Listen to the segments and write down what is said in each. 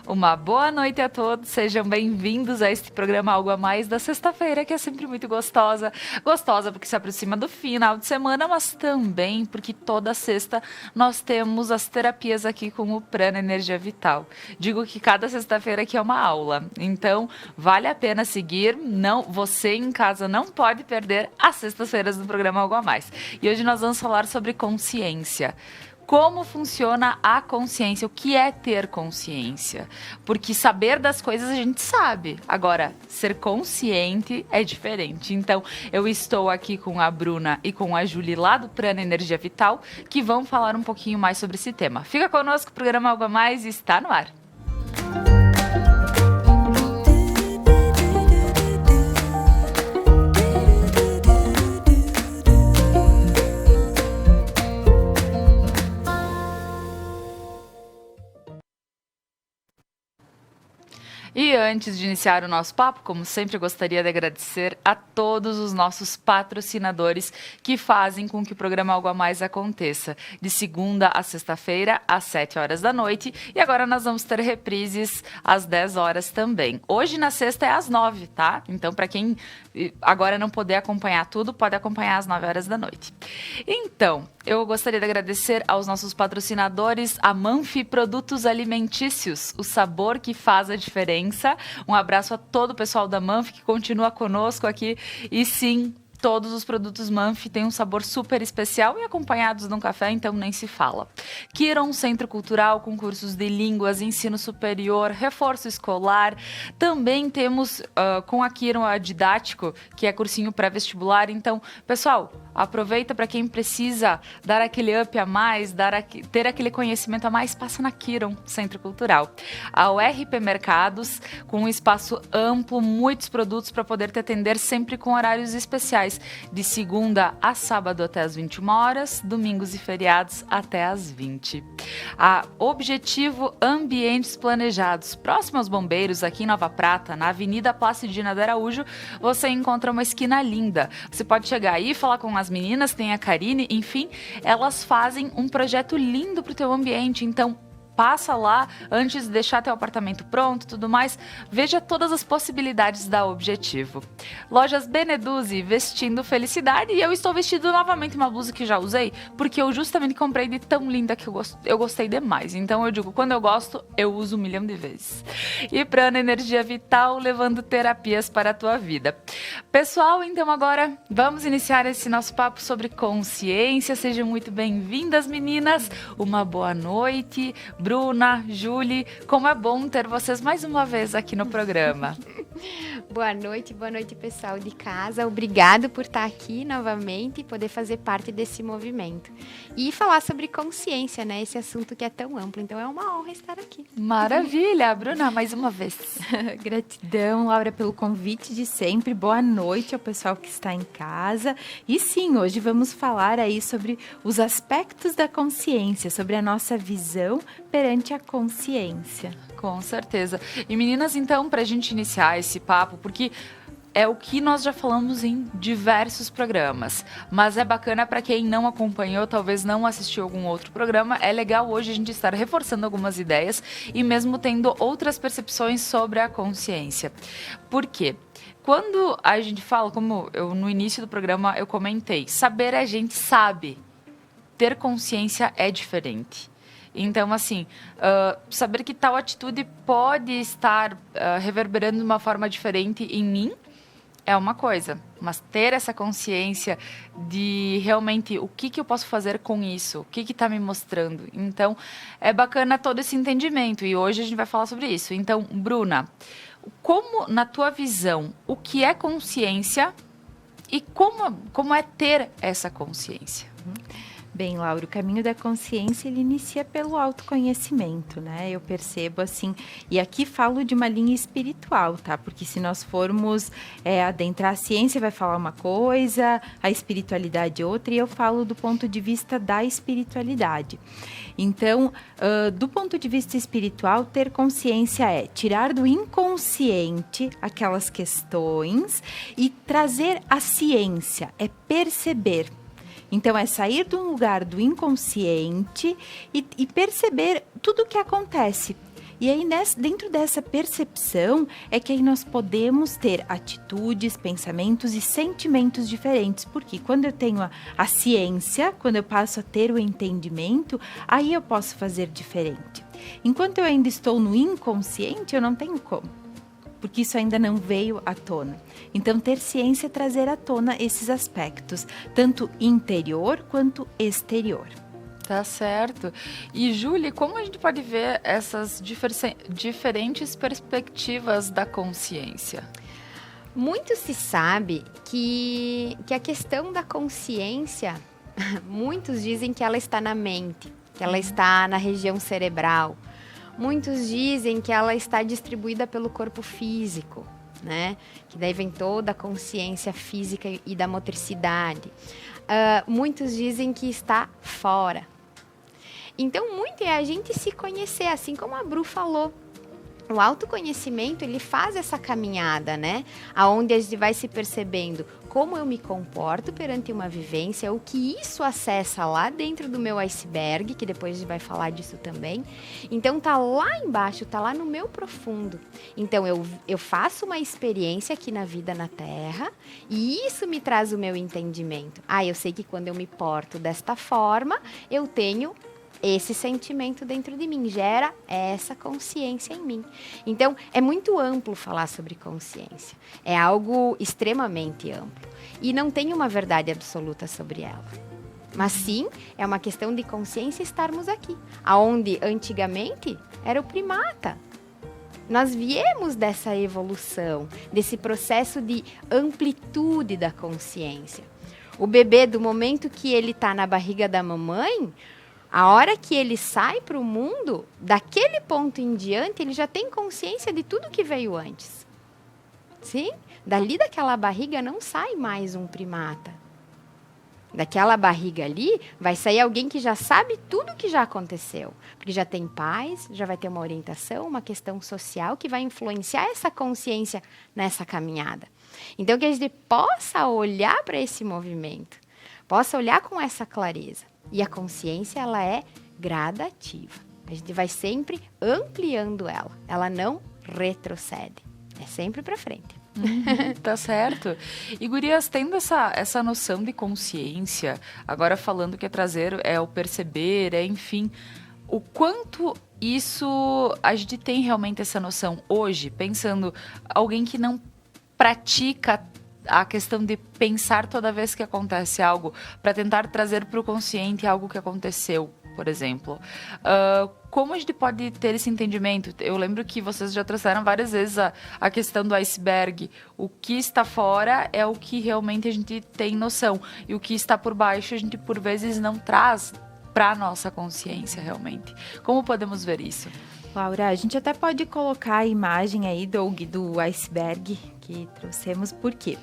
Uma boa noite a todos, sejam bem-vindos a este programa Algo a Mais da sexta-feira, que é sempre muito gostosa. Gostosa porque se aproxima do final de semana, mas também porque toda sexta nós temos as terapias aqui com o Prana Energia Vital. Digo que cada sexta-feira aqui é uma aula, então vale a pena seguir. Não, você em casa não pode perder as sextas-feiras do programa Algo a Mais. E hoje nós vamos falar sobre consciência. Como funciona a consciência? O que é ter consciência? Porque saber das coisas a gente sabe. Agora, ser consciente é diferente. Então, eu estou aqui com a Bruna e com a Julie lá do Prana Energia Vital, que vão falar um pouquinho mais sobre esse tema. Fica conosco, o programa Algo a Mais está no ar. E antes de iniciar o nosso papo, como sempre, eu gostaria de agradecer a todos os nossos patrocinadores que fazem com que o programa Algo a Mais aconteça. De segunda a sexta-feira, às 7 horas da noite. E agora nós vamos ter reprises às 10 horas também. Hoje, na sexta, é às 9, tá? Então, para quem agora não puder acompanhar tudo, pode acompanhar às 9 horas da noite. Então, eu gostaria de agradecer aos nossos patrocinadores, a Manfi Produtos Alimentícios, o sabor que faz a diferença. Um abraço a todo o pessoal da Manfi que continua conosco aqui. E sim, todos os produtos Manfi têm um sabor super especial e acompanhados de um café, então nem se fala. Kiron, Centro Cultural com cursos de línguas, ensino superior, reforço escolar. Também temos com a Kiron a Didático, que é cursinho pré-vestibular. Então, pessoal, aproveita para quem precisa dar aquele up a mais, ter aquele conhecimento a mais, passa na Kiron, Centro Cultural. A URP Mercados, com um espaço amplo, muitos produtos para poder te atender sempre com horários especiais, de segunda a sábado até as 21 horas, domingos e feriados até as 20. A Objetivo Ambientes Planejados, próximo aos bombeiros, aqui em Nova Prata, na Avenida Placidina de Araújo, você encontra uma esquina linda. Você pode chegar aí e falar com as meninas, tem a Karine, enfim, elas fazem um projeto lindo para o teu ambiente, então passa lá antes de deixar teu apartamento pronto, tudo mais. Veja todas as possibilidades da Objetivo. Lojas Beneduzzi, vestindo felicidade. E eu estou vestindo novamente uma blusa que já usei, porque eu justamente comprei de tão linda que eu gostei demais. Então eu digo, quando eu gosto, eu uso 1 milhão de vezes. E Prana Energia Vital, levando terapias para a tua vida. Pessoal, então agora vamos iniciar esse nosso papo sobre consciência. Sejam muito bem-vindas, meninas. Uma boa noite. Bruna, Julie, como é bom ter vocês mais uma vez aqui no programa. Boa noite pessoal de casa. Obrigado por estar aqui novamente e poder fazer parte desse movimento. E falar sobre consciência, né? Esse assunto que é tão amplo, então é uma honra estar aqui. Maravilha, Bruna, mais uma vez. Gratidão, Laura, pelo convite de sempre. Boa noite ao pessoal que está em casa. E sim, hoje vamos falar aí sobre os aspectos da consciência, sobre a nossa visão perante a consciência. Com certeza. E meninas, então, para a gente iniciar esse papo, porque é o que nós já falamos em diversos programas, mas é bacana para quem não acompanhou, talvez não assistiu algum outro programa, é legal hoje a gente estar reforçando algumas ideias e mesmo tendo outras percepções sobre a consciência. Por quê? Quando a gente fala, como eu no início do programa eu comentei, saber a gente sabe, ter consciência é diferente. Então, assim, saber que tal atitude pode estar reverberando de uma forma diferente em mim é uma coisa, mas ter essa consciência de realmente o que eu posso fazer com isso, o que está me mostrando. Então, é bacana todo esse entendimento e hoje a gente vai falar sobre isso. Então, Bruna, como, na tua visão, o que é consciência e como é ter essa consciência? Bem, Laura, o caminho da consciência, ele inicia pelo autoconhecimento, né? Eu percebo assim, e aqui falo de uma linha espiritual, tá? Porque se nós formos adentrar a ciência, vai falar uma coisa, a espiritualidade outra, e eu falo do ponto de vista da espiritualidade. Então, do ponto de vista espiritual, ter consciência é tirar do inconsciente aquelas questões e trazer a ciência, é perceber. Então, é sair de um lugar do inconsciente e perceber tudo o que acontece. E aí, dentro dessa percepção, é que aí nós podemos ter atitudes, pensamentos e sentimentos diferentes. Porque quando eu tenho a ciência, quando eu passo a ter o entendimento, aí eu posso fazer diferente. Enquanto eu ainda estou no inconsciente, eu não tenho como, porque isso ainda não veio à tona. Então, ter ciência é trazer à tona esses aspectos, tanto interior quanto exterior. Tá certo. E, Júlia, como a gente pode ver essas diferentes perspectivas da consciência? Muito se sabe que a questão da consciência, muitos dizem que ela está na mente, que ela está na região cerebral. Muitos dizem que ela está distribuída pelo corpo físico, né? Que daí vem toda a consciência física e da motricidade. Muitos dizem que está fora. Então, muito é a gente se conhecer, assim como a Bru falou. O autoconhecimento, ele faz essa caminhada, né? Aonde a gente vai se percebendo como eu me comporto perante uma vivência, o que isso acessa lá dentro do meu iceberg, que depois a gente vai falar disso também. Então, tá lá embaixo, tá lá no meu profundo. Então, eu faço uma experiência aqui na vida na Terra e isso me traz o meu entendimento. Eu sei que quando eu me porto desta forma, eu tenho esse sentimento dentro de mim, gera essa consciência em mim. Então, é muito amplo falar sobre consciência. É algo extremamente amplo. E não tem uma verdade absoluta sobre ela. Mas sim, é uma questão de consciência estarmos aqui. Aonde antigamente era o primata. Nós viemos dessa evolução, desse processo de amplitude da consciência. O bebê, do momento que ele está na barriga da mamãe, a hora que ele sai para o mundo, daquele ponto em diante, ele já tem consciência de tudo que veio antes. Sim? Dali daquela barriga não sai mais um primata. Daquela barriga ali, vai sair alguém que já sabe tudo que já aconteceu. Porque já tem pais, já vai ter uma orientação, uma questão social que vai influenciar essa consciência nessa caminhada. Então, que a gente possa olhar para esse movimento, possa olhar com essa clareza. E a consciência, ela é gradativa. A gente vai sempre ampliando ela. Ela não retrocede. É sempre para frente. Tá certo. E, gurias, tendo essa noção de consciência, agora falando que é trazer, é o perceber, enfim, o quanto isso a gente tem realmente essa noção hoje, pensando alguém que não pratica a questão de pensar toda vez que acontece algo, para tentar trazer para o consciente algo que aconteceu, por exemplo. Como a gente pode ter esse entendimento? Eu lembro que vocês já trouxeram várias vezes a questão do iceberg. O que está fora é o que realmente a gente tem noção. E o que está por baixo a gente, por vezes, não traz para a nossa consciência, realmente. Como podemos ver isso? Laura, a gente até pode colocar a imagem aí, Doug, do iceberg que trouxemos, por quê?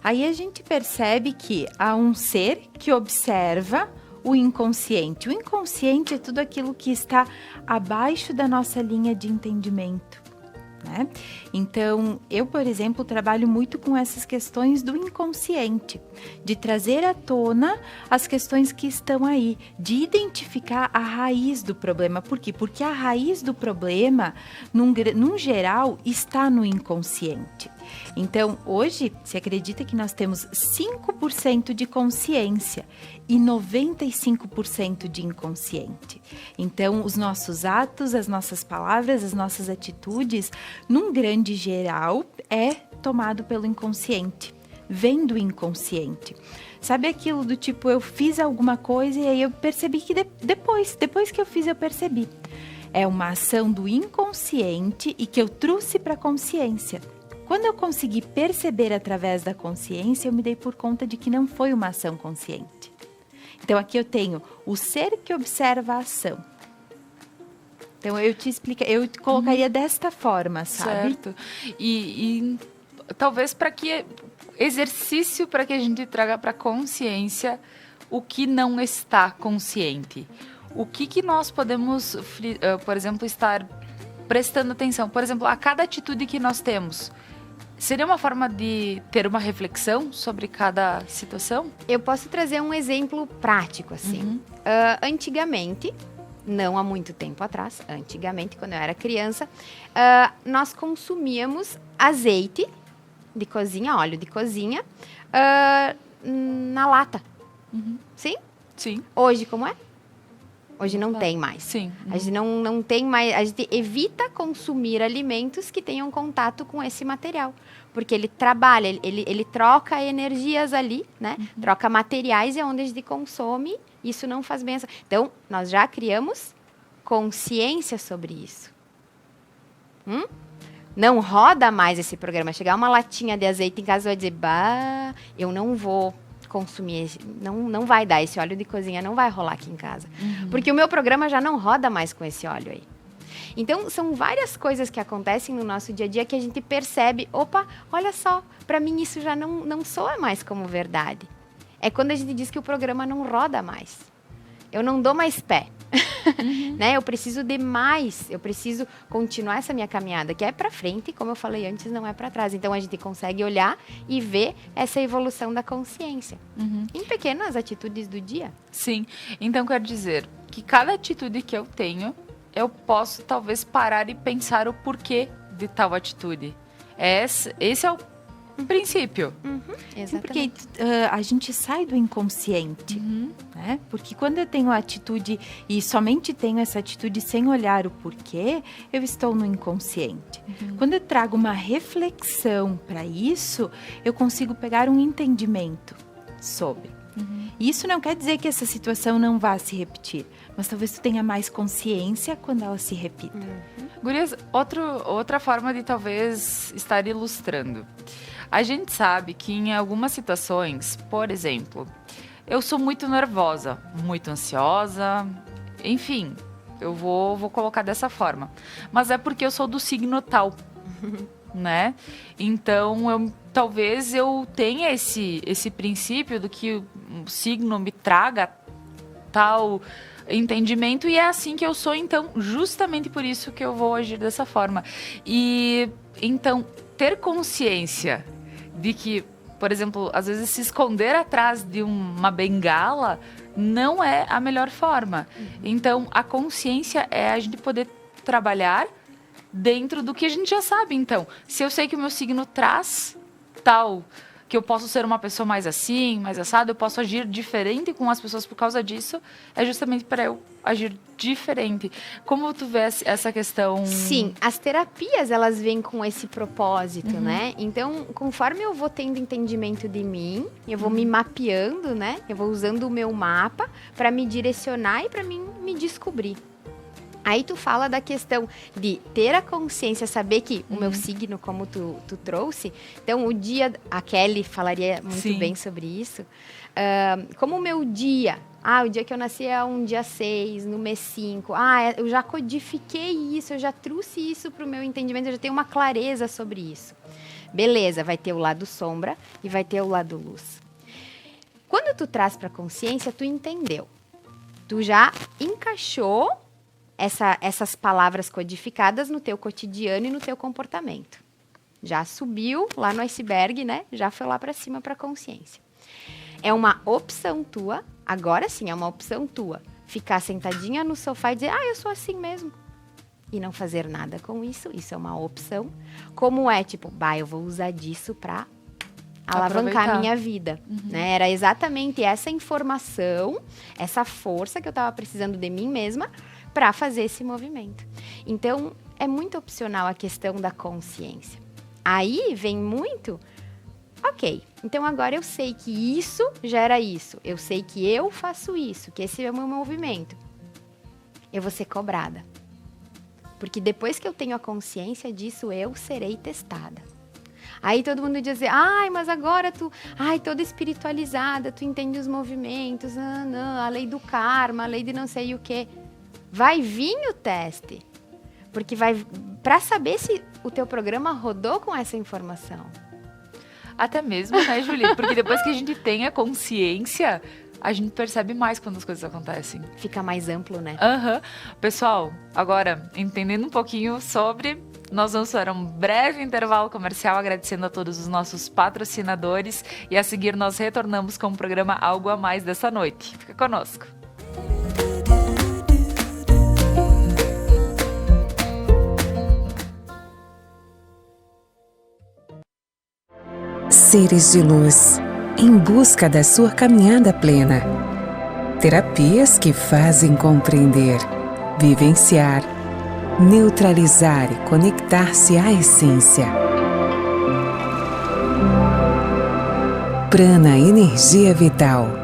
Aí a gente percebe que há um ser que observa o inconsciente. O inconsciente é tudo aquilo que está abaixo da nossa linha de entendimento, né? Então, eu, por exemplo, trabalho muito com essas questões do inconsciente, de trazer à tona as questões que estão aí, de identificar a raiz do problema. Por quê? Porque a raiz do problema, num geral, está no inconsciente. Então, hoje, se acredita que nós temos 5% de consciência e 95% de inconsciente. Então, os nossos atos, as nossas palavras, as nossas atitudes, num grande geral, é tomado pelo inconsciente, vem do inconsciente. Sabe aquilo do tipo, eu fiz alguma coisa e aí eu percebi que depois que eu fiz, eu percebi. É uma ação do inconsciente e que eu trouxe para a consciência. Quando eu consegui perceber através da consciência, eu me dei por conta de que não foi uma ação consciente. Então, aqui eu tenho o ser que observa a ação. Então, eu colocaria desta forma, sabe? Certo. E talvez para que exercício para que a gente traga para consciência o que não está consciente. O que nós podemos, por exemplo, estar prestando atenção? Por exemplo, a cada atitude que nós temos. Seria uma forma de ter uma reflexão sobre cada situação? Eu posso trazer um exemplo prático, assim. Antigamente, não há muito tempo atrás, antigamente, quando eu era criança, nós consumíamos azeite de cozinha, óleo de cozinha, na lata. Sim? Sim. Hoje, como é? Hoje não tem mais. Sim. A gente não tem mais. A gente evita consumir alimentos que tenham contato com esse material. Porque ele trabalha, ele troca energias ali, né? Troca materiais e é onde a gente consome. Isso não faz bem. Então, nós já criamos consciência sobre isso. Não roda mais esse programa. Chegar uma latinha de azeite em casa e vai dizer, bah, eu não vou consumir, não vai dar, esse óleo de cozinha não vai rolar aqui em casa. Porque o meu programa já não roda mais com esse óleo aí. Então, são várias coisas que acontecem no nosso dia a dia que a gente percebe, opa, olha só, para mim isso já não soa mais como verdade. É quando a gente diz que o programa não roda mais. Eu não dou mais pé. Né? Eu preciso de mais, eu preciso continuar essa minha caminhada, que é para frente, como eu falei antes, não é para trás. Então, a gente consegue olhar e ver essa evolução da consciência. Em pequenas atitudes do dia. Sim. Então, quer dizer que cada atitude que eu tenho, eu posso talvez parar e pensar o porquê de tal atitude. Esse é o princípio. Sim, porque a gente sai do inconsciente, né? Porque quando eu tenho a atitude e somente tenho essa atitude sem olhar o porquê, eu estou no inconsciente. Quando eu trago uma reflexão para isso, eu consigo pegar um entendimento sobre. E isso não quer dizer que essa situação não vá se repetir, mas talvez tu tenha mais consciência quando ela se repita. Gurias, outra forma de talvez estar ilustrando. A gente sabe que em algumas situações, por exemplo, eu sou muito nervosa, muito ansiosa, enfim, eu vou colocar dessa forma. Mas é porque eu sou do signo tal, né? Então, talvez eu tenha esse princípio do que o signo me traga tal entendimento e é assim que eu sou, então, justamente por isso que eu vou agir dessa forma. E, então, ter consciência de que, por exemplo, às vezes se esconder atrás de uma bengala não é a melhor forma. Então, a consciência é a gente poder trabalhar dentro do que a gente já sabe. Então, se eu sei que o meu signo traz tal, que eu posso ser uma pessoa mais assim, mais assada, eu posso agir diferente com as pessoas por causa disso, é justamente para eu agir diferente. Como tu vê essa questão? Sim, as terapias, elas vêm com esse propósito, né? Então, conforme eu vou tendo entendimento de mim, eu vou me mapeando, né? Eu vou usando o meu mapa para me direcionar e para mim me descobrir. Aí tu fala da questão de ter a consciência, saber que o meu signo, como tu trouxe, então o dia, a Kelly falaria muito bem sobre isso, como o meu dia, o dia que eu nasci é um dia 6, no mês 5, eu já codifiquei isso, eu já trouxe isso para o meu entendimento, eu já tenho uma clareza sobre isso. Beleza, vai ter o lado sombra e vai ter o lado luz. Quando tu traz para a consciência, tu entendeu, tu já encaixou essas palavras codificadas no teu cotidiano e no teu comportamento. Já subiu lá no iceberg, né? Já foi lá para cima para a consciência. É uma opção tua, agora sim, é uma opção tua, ficar sentadinha no sofá e dizer, eu sou assim mesmo. E não fazer nada com isso, isso é uma opção. Como é, tipo, eu vou usar disso para alavancar a minha vida, né? Era exatamente essa informação, essa força que eu estava precisando de mim mesma, para fazer esse movimento. Então, é muito opcional a questão da consciência. Aí vem muito, ok, então agora eu sei que isso gera isso, eu sei que eu faço isso, que esse é o meu movimento. Eu vou ser cobrada. Porque depois que eu tenho a consciência disso, eu serei testada. Aí todo mundo diz, mas agora tu, toda espiritualizada, tu entende os movimentos, a lei do karma, a lei de não sei o quê. Vai vir o teste, porque para saber se o teu programa rodou com essa informação. Até mesmo, né, Julie? Porque depois que a gente tem a consciência, a gente percebe mais quando as coisas acontecem. Fica mais amplo, né? Pessoal, agora, entendendo um pouquinho sobre... Nós vamos para um breve intervalo comercial, agradecendo a todos os nossos patrocinadores. E a seguir, nós retornamos com o programa Algo a Mais dessa noite. Fica conosco. Seres de luz, em busca da sua caminhada plena. Terapias que fazem compreender, vivenciar, neutralizar e conectar-se à essência. Prana Energia Vital.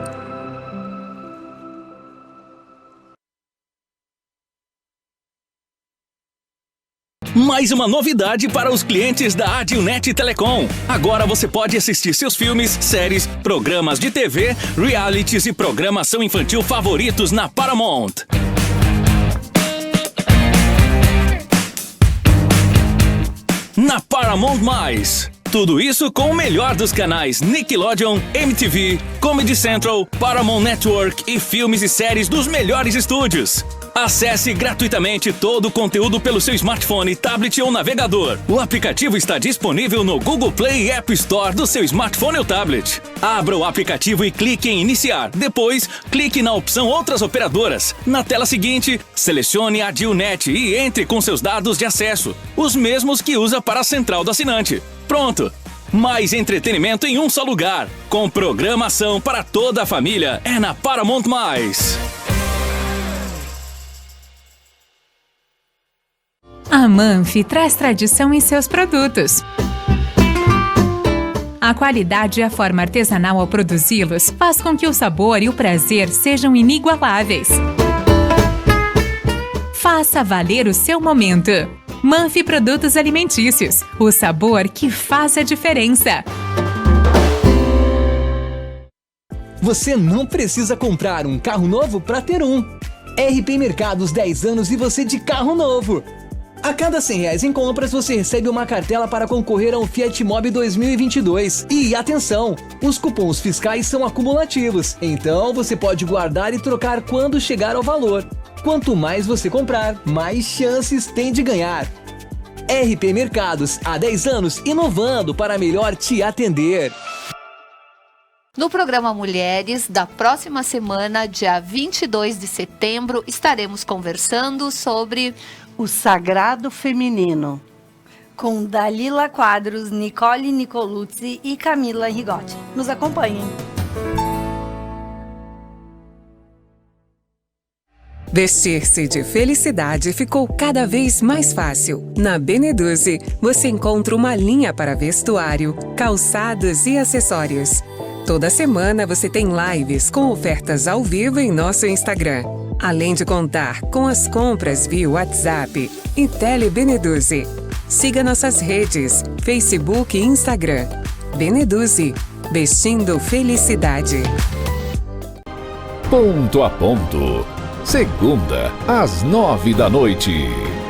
Mais uma novidade para os clientes da Adilnet Telecom. Agora você pode assistir seus filmes, séries, programas de TV, realities e programação infantil favoritos na Paramount. Na Paramount+. Tudo isso com o melhor dos canais Nickelodeon, MTV, Comedy Central, Paramount Network e filmes e séries dos melhores estúdios. Acesse gratuitamente todo o conteúdo pelo seu smartphone, tablet ou navegador. O aplicativo está disponível no Google Play e App Store do seu smartphone ou tablet. Abra o aplicativo e clique em Iniciar. Depois, clique na opção Outras Operadoras. Na tela seguinte, selecione a Adilnet e entre com seus dados de acesso, os mesmos que usa para a central do assinante. Pronto! Mais entretenimento em um só lugar. Com programação para toda a família. É na Paramount+. A Manfi traz tradição em seus produtos. A qualidade e a forma artesanal ao produzi-los faz com que o sabor e o prazer sejam inigualáveis. Faça valer o seu momento. Manfi Produtos Alimentícios, o sabor que faz a diferença. Você não precisa comprar um carro novo para ter um. RP Mercados 10 anos e você de carro novo. A cada R$100 em compras, você recebe uma cartela para concorrer a um Fiat Mobi 2022. E atenção, os cupons fiscais são acumulativos, então você pode guardar e trocar quando chegar ao valor. Quanto mais você comprar, mais chances tem de ganhar. RP Mercados, há 10 anos, inovando para melhor te atender. No programa Mulheres, da próxima semana, dia 22 de setembro, estaremos conversando sobre o sagrado feminino, com Dalila Quadros, Nicole Nicoluzzi e Camila Rigotti. Nos acompanhem. Vestir-se de felicidade ficou cada vez mais fácil. Na Beneduzzi, você encontra uma linha para vestuário, calçados e acessórios. Toda semana você tem lives com ofertas ao vivo em nosso Instagram. Além de contar com as compras via WhatsApp e Tele Beneduzzi. Siga nossas redes, Facebook e Instagram. Beneduzzi, vestindo felicidade. Ponto a ponto. Segunda, às 9h.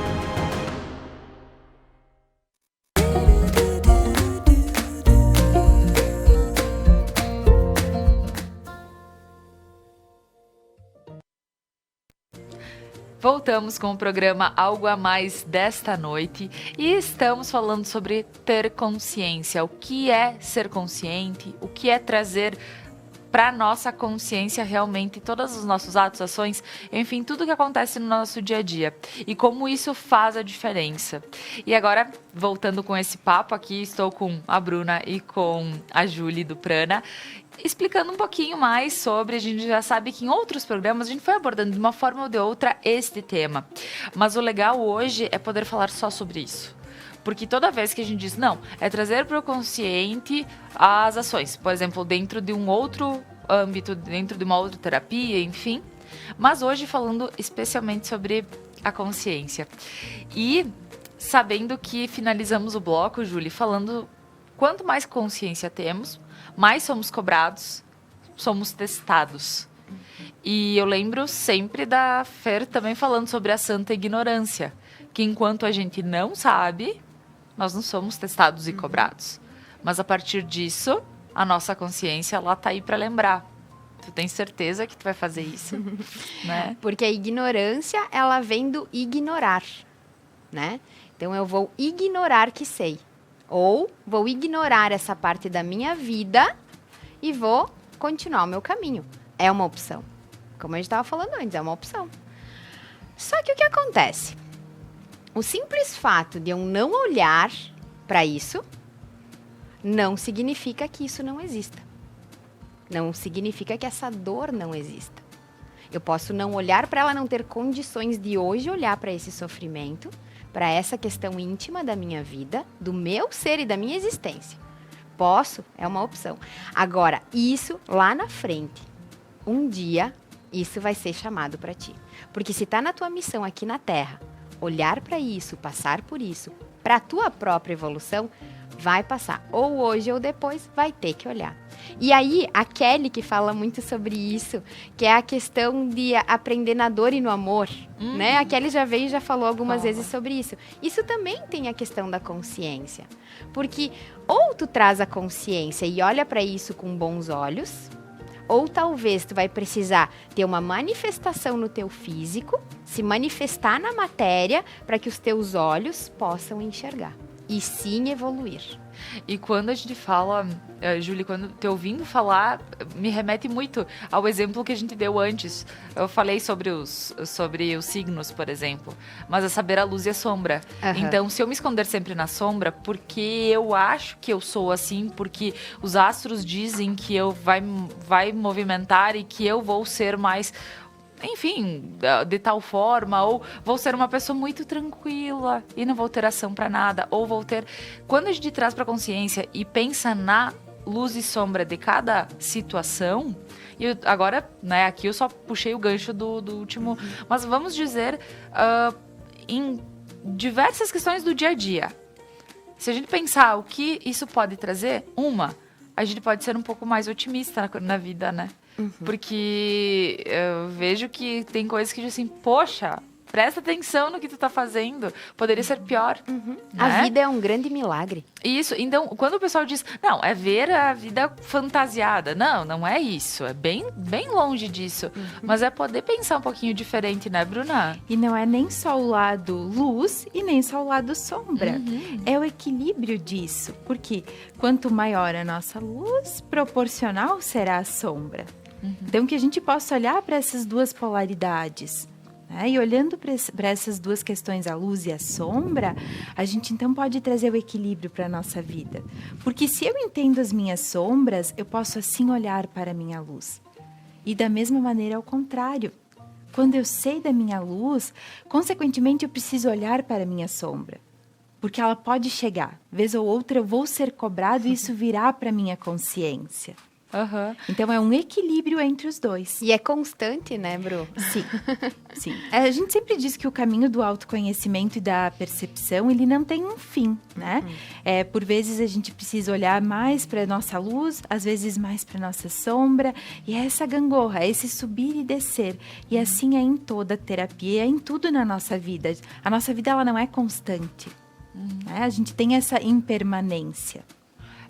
Voltamos com o programa Algo a Mais desta noite e estamos falando sobre ter consciência. O que é ser consciente? O que é trazer para nossa consciência realmente todos os nossos atos, ações, enfim, tudo que acontece no nosso dia a dia. E como isso faz a diferença. E agora, voltando com esse papo aqui, estou com a Bruna e com a Júlia do Prana, explicando um pouquinho mais sobre, a gente já sabe que em outros programas a gente foi abordando de uma forma ou de outra este tema. Mas o legal hoje é poder falar só sobre isso. Porque toda vez que a gente diz, não, é trazer para o consciente as ações, por exemplo, dentro de um outro âmbito, dentro de uma outra terapia, enfim. Mas hoje falando especialmente sobre a consciência. E sabendo que finalizamos o bloco, Júlia, falando quanto mais consciência temos, mais somos cobrados, somos testados. E eu lembro sempre da Fer também falando sobre a santa ignorância, que enquanto a gente não sabe, nós não somos testados e cobrados. Mas a partir disso, a nossa consciência, ela tá aí para lembrar. Tu tem certeza que tu vai fazer isso? Né? Porque a ignorância, ela vem do ignorar, né? Então, eu vou ignorar que sei. Ou vou ignorar essa parte da minha vida e vou continuar o meu caminho. É uma opção. Como a gente estava falando antes, é uma opção. Só que o que acontece? O simples fato de eu não olhar para isso não significa que isso não exista. Não significa que essa dor não exista. Eu posso não olhar para ela, não ter condições de hoje olhar para esse sofrimento, para essa questão íntima da minha vida, do meu ser e da minha existência. Posso, é uma opção. Agora, isso lá na frente, um dia, isso vai ser chamado para ti. Porque se está na tua missão aqui na Terra, olhar para isso, passar por isso, para a tua própria evolução, vai passar. Ou hoje ou depois, vai ter que olhar. E aí, a Kelly, que fala muito sobre isso, que é a questão de aprender na dor e no amor, né? A Kelly já veio e já falou algumas vezes sobre isso. Isso também tem a questão da consciência. Porque ou tu traz a consciência e olha para isso com bons olhos, ou talvez tu vai precisar ter uma manifestação no teu físico, se manifestar na matéria, para que os teus olhos possam enxergar. E sim evoluir. E quando a gente fala, Júlia, quando te ouvindo falar, me remete muito ao exemplo que a gente deu antes. Eu falei sobre os signos, por exemplo, mas é saber a luz e a sombra. Uhum. Então, se eu me esconder sempre na sombra, porque eu acho que eu sou assim, porque os astros dizem que eu vai movimentar e que eu vou ser mais... enfim, de tal forma, ou vou ser uma pessoa muito tranquila e não vou ter ação para nada, ou vou ter... Quando a gente traz para consciência e pensa na luz e sombra de cada situação, e agora, né, aqui eu só puxei o gancho do último, mas vamos dizer, em diversas questões do dia a dia. Se a gente pensar o que isso pode trazer, a gente pode ser um pouco mais otimista na vida, né? Porque eu vejo que tem coisas que dizem assim, poxa, presta atenção no que tu tá fazendo, poderia ser pior. Né? A vida é um grande milagre. Isso, então, quando o pessoal diz, não, é ver a vida fantasiada. Não é isso, é bem longe disso. Mas é poder pensar um pouquinho diferente, né, Bruna? E não é nem só o lado luz e nem só o lado sombra. É o equilíbrio disso, porque quanto maior a nossa luz, proporcional será a sombra. Então, que a gente possa olhar para essas duas polaridades, né? E olhando para essas duas questões, a luz e a sombra, a gente então pode trazer o equilíbrio para a nossa vida. Porque se eu entendo as minhas sombras, eu posso assim olhar para a minha luz. E da mesma maneira ao contrário. Quando eu sei da minha luz, consequentemente eu preciso olhar para a minha sombra. Porque ela pode chegar. Vez ou outra eu vou ser cobrado e isso virá para a minha consciência. Então, é um equilíbrio entre os dois. E é constante, né, Bru? Sim. A gente sempre diz que o caminho do autoconhecimento e da percepção, ele não tem um fim, né? Por vezes, a gente precisa olhar mais para a nossa luz, às vezes mais para a nossa sombra. E é essa gangorra, é esse subir e descer. E assim é em toda a terapia, é em tudo na nossa vida. A nossa vida, ela não é constante. Né? A gente tem essa impermanência.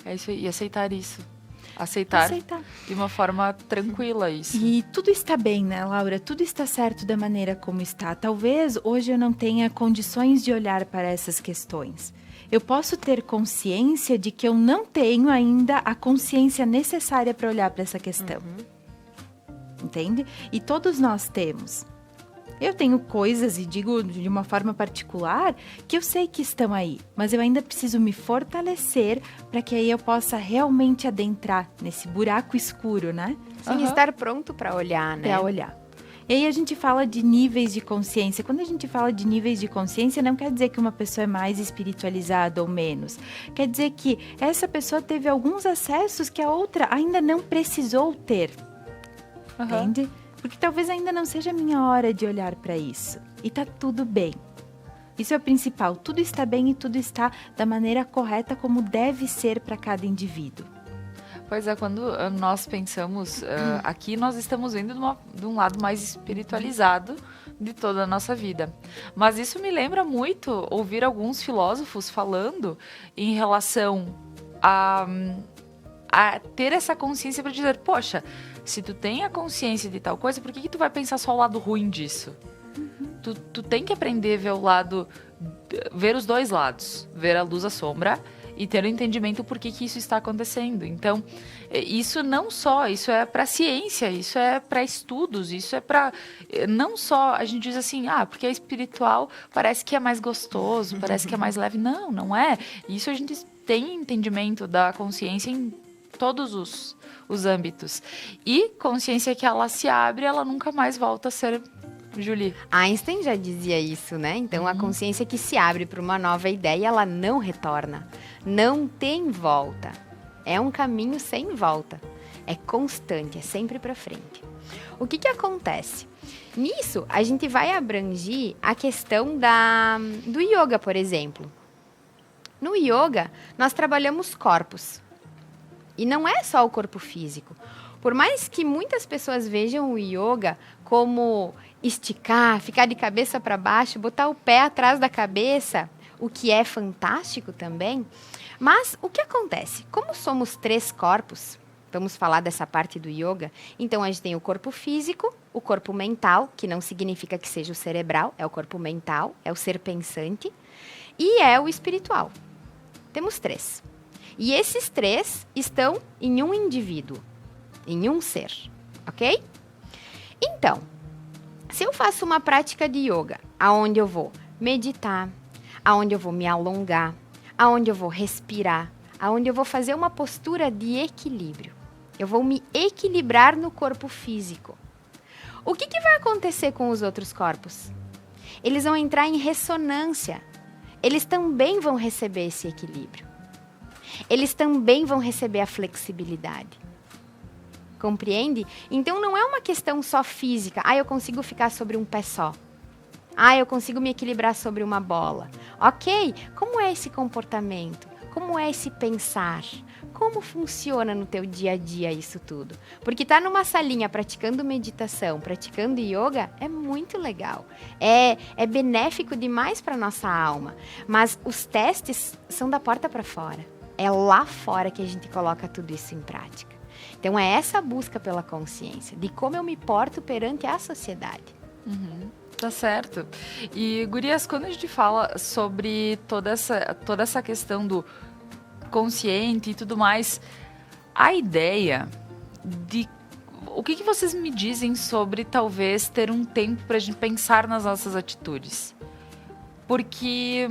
É isso aí, e aceitar isso. Aceitar de uma forma tranquila isso. E tudo está bem, né, Laura? Tudo está certo da maneira como está. Talvez hoje eu não tenha condições de olhar para essas questões. Eu posso ter consciência de que eu não tenho ainda a consciência necessária para olhar para essa questão. Entende? E todos nós temos. Eu tenho coisas, e digo de uma forma particular, que eu sei que estão aí, mas eu ainda preciso me fortalecer para que aí eu possa realmente adentrar nesse buraco escuro, né? Sim, estar pronto para olhar, né? Para olhar. E aí a gente fala de níveis de consciência. Quando a gente fala de níveis de consciência, não quer dizer que uma pessoa é mais espiritualizada ou menos. Quer dizer que essa pessoa teve alguns acessos que a outra ainda não precisou ter. Entende? Porque talvez ainda não seja a minha hora de olhar para isso. E tá tudo bem. Isso é o principal. Tudo está bem e tudo está da maneira correta como deve ser para cada indivíduo. Pois é, quando nós pensamos... aqui nós estamos vendo de um lado mais espiritualizado de toda a nossa vida. Mas isso me lembra muito ouvir alguns filósofos falando em relação a ter essa consciência para dizer, poxa, se tu tem a consciência de tal coisa, por que tu vai pensar só o lado ruim disso? Tu tem que aprender a ver os dois lados, ver a luz, a sombra e ter o entendimento por que isso está acontecendo. Então, isso não só, isso é para ciência, isso é para estudos, isso é para... Não só a gente diz assim, porque é espiritual, parece que é mais gostoso, parece que é mais leve. Não é. Isso a gente tem entendimento da consciência em todos os âmbitos. E consciência que ela se abre, ela nunca mais volta a ser Julie. Einstein já dizia isso, né? Então, a consciência que se abre para uma nova ideia, ela não retorna. Não tem volta. É um caminho sem volta. É constante, é sempre para frente. O que acontece? Nisso, a gente vai abranger a questão do yoga, por exemplo. No yoga, nós trabalhamos corpos. E não é só o corpo físico. Por mais que muitas pessoas vejam o yoga como esticar, ficar de cabeça para baixo, botar o pé atrás da cabeça, o que é fantástico também. Mas o que acontece? Como somos 3 corpos, vamos falar dessa parte do yoga, então a gente tem o corpo físico, o corpo mental, que não significa que seja o cerebral, é o corpo mental, é o ser pensante, e é o espiritual. Temos 3. E esses 3 estão em um indivíduo, em um ser, ok? Então, se eu faço uma prática de yoga, aonde eu vou meditar, aonde eu vou me alongar, aonde eu vou respirar, aonde eu vou fazer uma postura de equilíbrio, eu vou me equilibrar no corpo físico. O que vai acontecer com os outros corpos? Eles vão entrar em ressonância. Eles também vão receber esse equilíbrio. Eles também vão receber a flexibilidade. Compreende? Então, não é uma questão só física. Eu consigo ficar sobre um pé só. Eu consigo me equilibrar sobre uma bola. Ok, como é esse comportamento? Como é esse pensar? Como funciona no teu dia a dia isso tudo? Porque estar numa salinha praticando meditação, praticando yoga, é muito legal. É benéfico demais para nossa alma. Mas os testes são da porta para fora. É lá fora que a gente coloca tudo isso em prática. Então, é essa busca pela consciência, de como eu me porto perante a sociedade. Tá certo. E, gurias, quando a gente fala sobre toda essa questão do consciente e tudo mais, a ideia de... O que vocês me dizem sobre, talvez, ter um tempo para a gente pensar nas nossas atitudes? Porque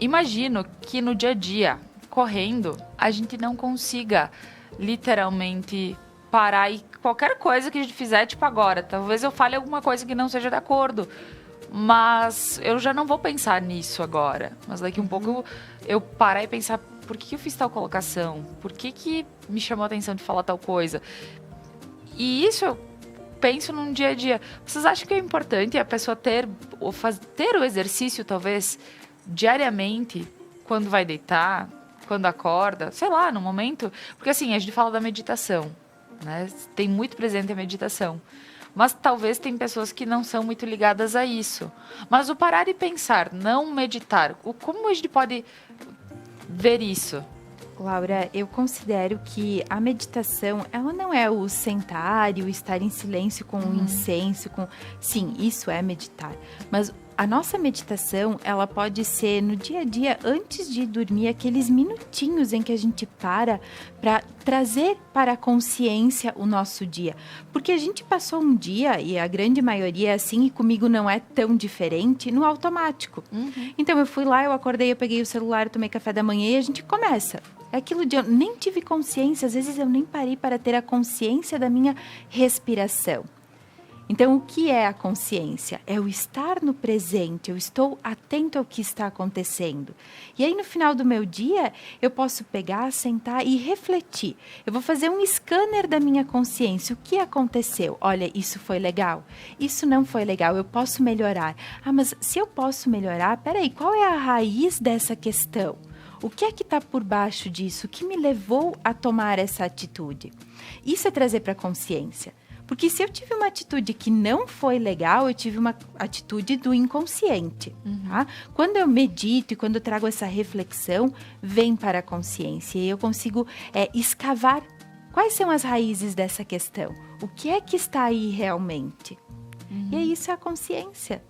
imagino que no dia a dia, correndo, a gente não consiga literalmente parar e qualquer coisa que a gente fizer, tipo agora, talvez eu fale alguma coisa que não seja de acordo, mas eu já não vou pensar nisso agora, mas daqui um pouco eu parar e pensar, por que eu fiz tal colocação? Por que me chamou a atenção de falar tal coisa? E isso eu penso num dia a dia. Vocês acham que é importante a pessoa ter o exercício, talvez, diariamente, quando vai deitar, quando acorda, sei lá, no momento? Porque assim, a gente fala da meditação, né? Tem muito presente a meditação. Mas talvez tem pessoas que não são muito ligadas a isso. Mas o parar e pensar, não meditar, como a gente pode ver isso? Laura, eu considero que a meditação, ela não é o sentar e o estar em silêncio com um incenso, Sim, isso é meditar. Mas a nossa meditação, ela pode ser no dia a dia, antes de dormir, aqueles minutinhos em que a gente para trazer para a consciência o nosso dia. Porque a gente passou um dia, e a grande maioria é assim, e comigo não é tão diferente, no automático. Então, eu fui lá, eu acordei, eu peguei o celular, eu tomei café da manhã e a gente começa. É aquilo de eu nem tive consciência, às vezes eu nem parei para ter a consciência da minha respiração. Então, o que é a consciência? É o estar no presente, eu estou atento ao que está acontecendo. E aí, no final do meu dia, eu posso pegar, sentar e refletir. Eu vou fazer um scanner da minha consciência. O que aconteceu? Olha, isso foi legal? Isso não foi legal, eu posso melhorar. Mas se eu posso melhorar, peraí, qual é a raiz dessa questão? O que é que está por baixo disso? O que me levou a tomar essa atitude? Isso é trazer para a consciência. Porque se eu tive uma atitude que não foi legal, eu tive uma atitude do inconsciente. Tá? Quando eu medito e quando eu trago essa reflexão, vem para a consciência. E eu consigo escavar quais são as raízes dessa questão. O que é que está aí realmente? E aí isso é a consciência.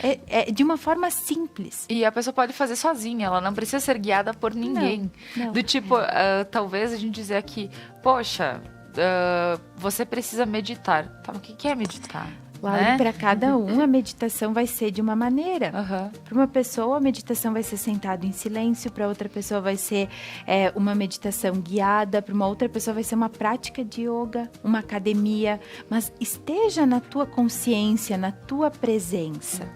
É de uma forma simples. E a pessoa pode fazer sozinha, ela não precisa ser guiada por ninguém. Não. Do tipo, talvez a gente dizer aqui, poxa, você precisa meditar. Tá, mas o que é meditar? Laura, né? para cada um a meditação vai ser de uma maneira. Para uma pessoa a meditação vai ser sentado em silêncio, para outra pessoa vai ser uma meditação guiada, para uma outra pessoa vai ser uma prática de yoga, uma academia, mas esteja na tua consciência, na tua presença.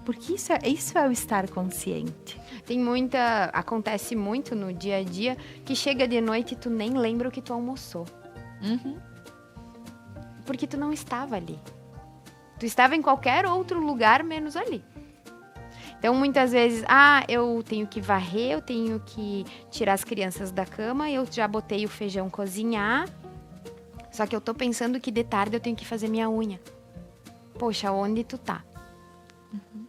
Porque isso é o estar consciente. Acontece muito no dia a dia que chega de noite e tu nem lembra o que tu almoçou. Porque tu não estava ali. Tu estava em qualquer outro lugar menos ali. Então, muitas vezes, eu tenho que varrer, eu tenho que tirar as crianças da cama, eu já botei o feijão cozinhar, só que eu tô pensando que de tarde eu tenho que fazer minha unha. Poxa, onde tu tá?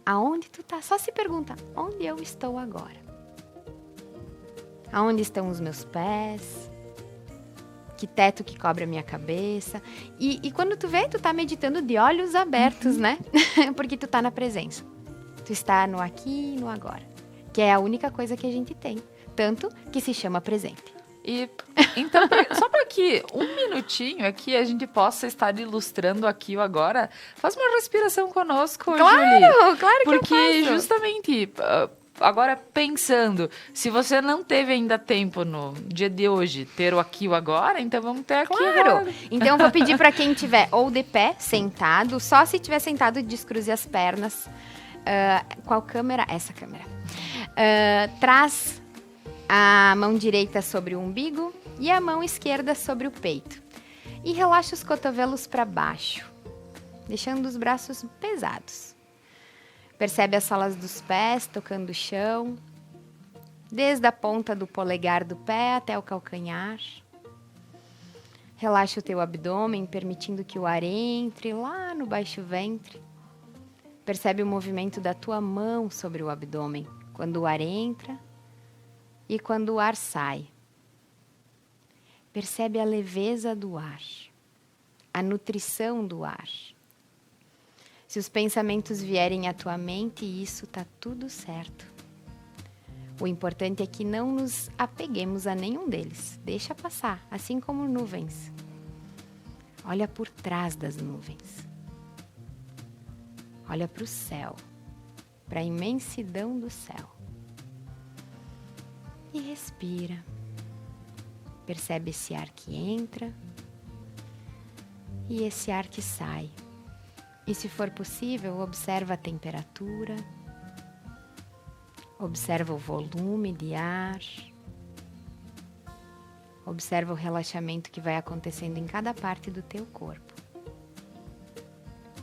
Aonde tu tá? Só se pergunta, onde eu estou agora? Aonde estão os meus pés? Que teto que cobre a minha cabeça? E quando tu vê, tu tá meditando de olhos abertos, né? Porque tu tá na presença. Tu está no aqui e no agora. Que é a única coisa que a gente tem. Tanto que se chama presente. E então, só para que um minutinho aqui a gente possa estar ilustrando aqui o agora, faz uma respiração conosco, Julie. Claro que porque eu faço. Justamente... Agora, pensando, se você não teve ainda tempo no dia de hoje ter o aqui e o agora, então vamos ter aqui agora. Então, vou pedir para quem tiver ou de pé, sentado, só se tiver sentado, descruze as pernas. Qual câmera? Essa câmera. Traz a mão direita sobre o umbigo e a mão esquerda sobre o peito. E relaxa os cotovelos para baixo, deixando os braços pesados. Percebe as solas dos pés tocando o chão, desde a ponta do polegar do pé até o calcanhar. Relaxa o teu abdômen, permitindo que o ar entre lá no baixo ventre. Percebe o movimento da tua mão sobre o abdômen, quando o ar entra e quando o ar sai. Percebe a leveza do ar, a nutrição do ar. Se os pensamentos vierem à tua mente, isso tá tudo certo. O importante é que não nos apeguemos a nenhum deles. Deixa passar, assim como nuvens. Olha por trás das nuvens. Olha para o céu, para a imensidão do céu. E respira. Percebe esse ar que entra e esse ar que sai. E se for possível, observa a temperatura, observa o volume de ar, observa o relaxamento que vai acontecendo em cada parte do teu corpo,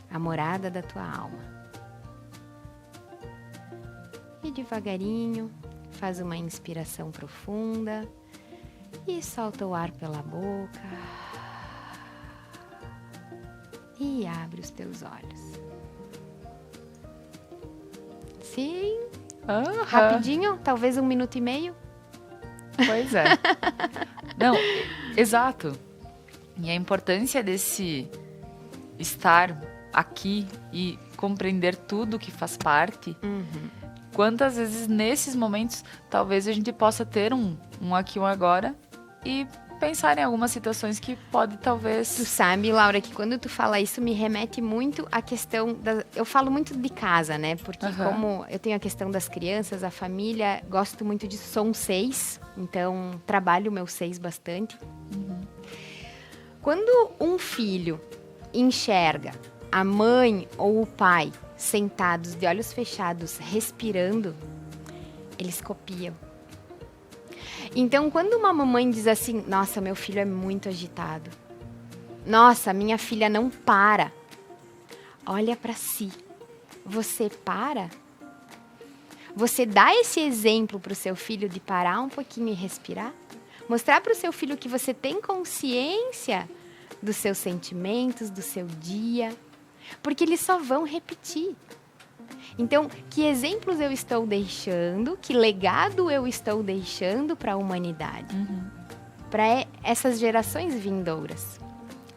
a morada da tua alma. E devagarinho, faz uma inspiração profunda e solta o ar pela boca. E abre os teus olhos. Sim. Rapidinho, talvez 1 minuto e meio. Pois é. Não, exato. E a importância desse estar aqui e compreender tudo que faz parte. Quantas vezes nesses momentos talvez a gente possa ter um aqui, um agora e pensar em algumas situações que pode talvez... Tu sabe, Laura, que quando tu fala isso me remete muito à questão eu falo muito de casa, né? Porque como eu tenho a questão das crianças, a família, gosto muito disso, sou 6, então trabalho o meu 6 bastante. Quando um filho enxerga a mãe ou o pai sentados de olhos fechados, respirando, eles copiam. Então, quando uma mamãe diz assim, nossa, meu filho é muito agitado. Nossa, minha filha não para. Olha para si. Você para? Você dá esse exemplo para o seu filho de parar um pouquinho e respirar? Mostrar para o seu filho que você tem consciência dos seus sentimentos, do seu dia. Porque eles só vão repetir. Então, que exemplos eu estou deixando, que legado eu estou deixando para a humanidade? Para essas gerações vindouras.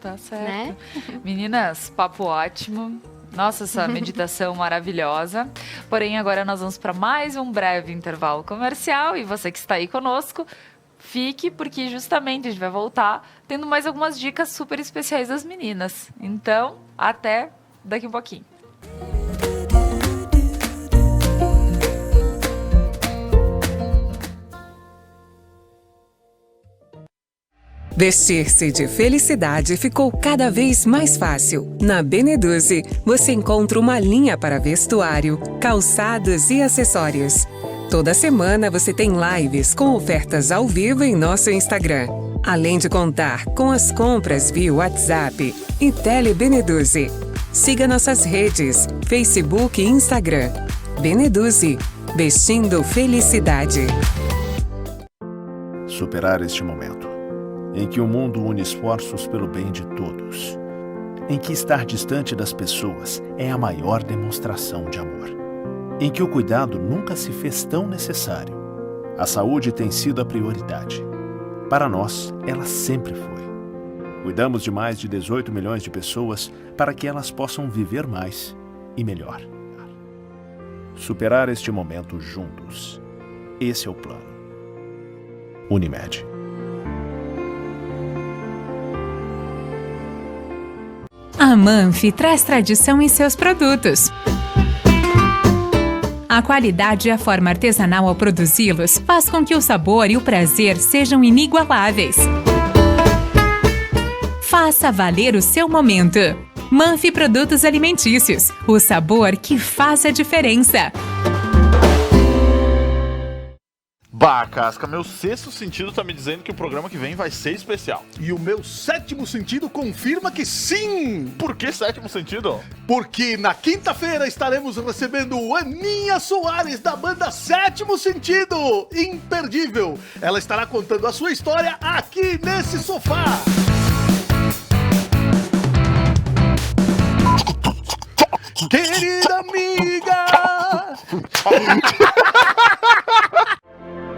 Tá certo. Né? Meninas, papo ótimo. Nossa, essa meditação maravilhosa. Porém, agora nós vamos para mais um breve intervalo comercial. E você que está aí conosco, fique, porque justamente a gente vai voltar tendo mais algumas dicas super especiais das meninas. Então, até daqui um pouquinho. Vestir-se de felicidade ficou cada vez mais fácil. Na Beneduze, você encontra uma linha para vestuário, calçados e acessórios. Toda semana você tem lives com ofertas ao vivo em nosso Instagram. Além de contar com as compras via WhatsApp e Telebeneduze. Siga nossas redes, Facebook e Instagram. Beneduze, vestindo felicidade. Superar este momento, em que o mundo une esforços pelo bem de todos, em que estar distante das pessoas é a maior demonstração de amor, em que o cuidado nunca se fez tão necessário. A saúde tem sido a prioridade. Para nós, ela sempre foi. Cuidamos de mais de 18 milhões de pessoas para que elas possam viver mais e melhor. Superar este momento juntos. Esse é o plano. Unimed. A Manfi traz tradição em seus produtos. A qualidade e a forma artesanal ao produzi-los faz com que o sabor e o prazer sejam inigualáveis. Faça valer o seu momento. Manfi Produtos Alimentícios, o sabor que faz a diferença. Bah, Casca, meu sexto sentido tá me dizendo que o programa que vem vai ser especial. E o meu sétimo sentido confirma que sim! Por que sétimo sentido? Porque na quinta-feira estaremos recebendo Aninha Soares, da banda Sétimo Sentido! Imperdível! Ela estará contando a sua história aqui nesse sofá! Querida amiga!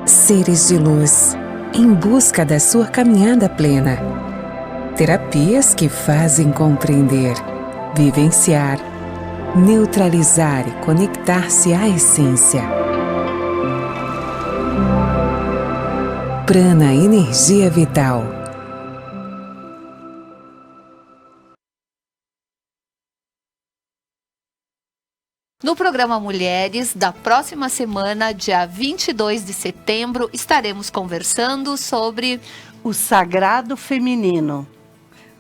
Seres de luz, em busca da sua caminhada plena. Terapias que fazem compreender, vivenciar, neutralizar e conectar-se à essência. Prana Energia Vital. No programa Mulheres, da próxima semana, dia 22 de setembro, estaremos conversando sobre o sagrado feminino,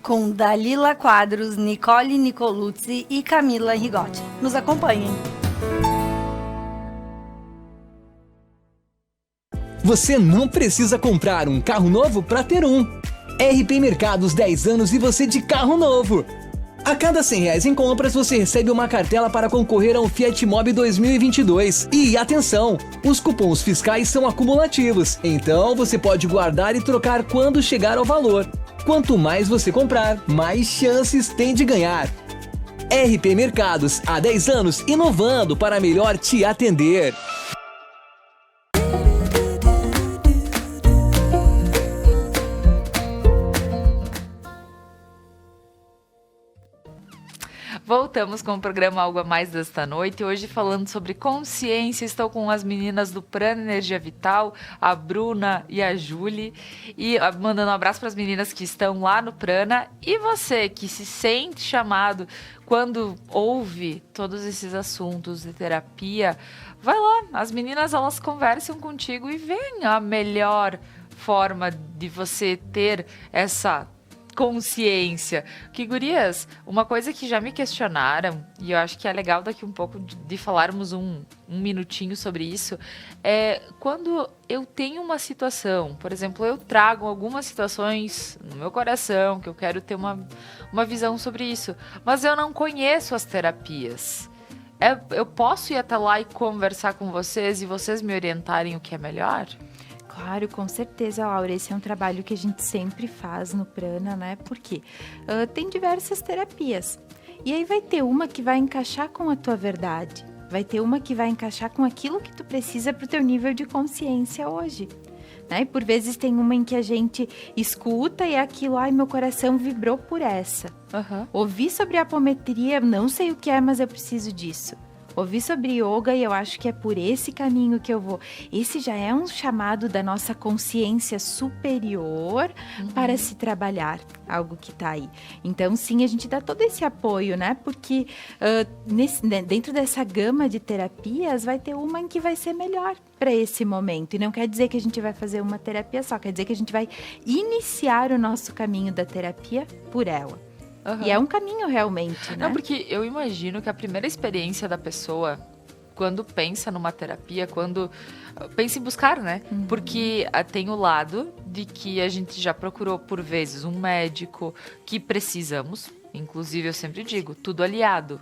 com Dalila Quadros, Nicole Nicoluzzi e Camila Rigotti. Nos acompanhem. Você não precisa comprar um carro novo para ter um. RP Mercados 10 anos e você de carro novo. A cada R$100 em compras, você recebe uma cartela para concorrer ao Fiat Mobi 2022. E atenção, os cupons fiscais são acumulativos, então você pode guardar e trocar quando chegar ao valor. Quanto mais você comprar, mais chances tem de ganhar. RP Mercados, há 10 anos, inovando para melhor te atender. Voltamos com o programa Algo a Mais desta noite, hoje falando sobre consciência. Estou com as meninas do Prana Energia Vital, a Bruna e a Julie, e mandando um abraço para as meninas que estão lá no Prana. E você que se sente chamado quando ouve todos esses assuntos de terapia, vai lá, as meninas elas conversam contigo e veem a melhor forma de você ter essa consciência. Que, gurias, uma coisa que já me questionaram, e eu acho que é legal daqui um pouco de falarmos um minutinho sobre isso, é quando eu tenho uma situação, por exemplo, eu trago algumas situações no meu coração, que eu quero ter uma visão sobre isso, mas eu não conheço as terapias. Eu posso ir até lá e conversar com vocês e vocês me orientarem o que é melhor? Claro, com certeza, Laura. Esse é um trabalho que a gente sempre faz no Prana, né? Porque tem diversas terapias. E aí vai ter uma que vai encaixar com a tua verdade. Vai ter uma que vai encaixar com aquilo que tu precisa pro teu nível de consciência hoje. Né? E por vezes tem uma em que a gente escuta e é aquilo, ai, meu coração vibrou por essa. Ouvi sobre a apometria, não sei o que é, mas eu preciso disso. ouvi sobre yoga e eu acho que é por esse caminho que eu vou. Esse já é um chamado da nossa consciência superior para se trabalhar, algo que está aí. Então, sim, a gente dá todo esse apoio, né? Porque dentro dessa gama de terapias, vai ter uma em que vai ser melhor para esse momento. E não quer dizer que a gente vai fazer uma terapia só, quer dizer que a gente vai iniciar o nosso caminho da terapia por ela. E é um caminho realmente, né? Não, porque eu imagino que a primeira experiência da pessoa, quando pensa numa terapia, quando pensa em buscar, né? Porque tem o lado de que a gente já procurou por vezes um médico, que precisamos, inclusive eu sempre digo, tudo aliado,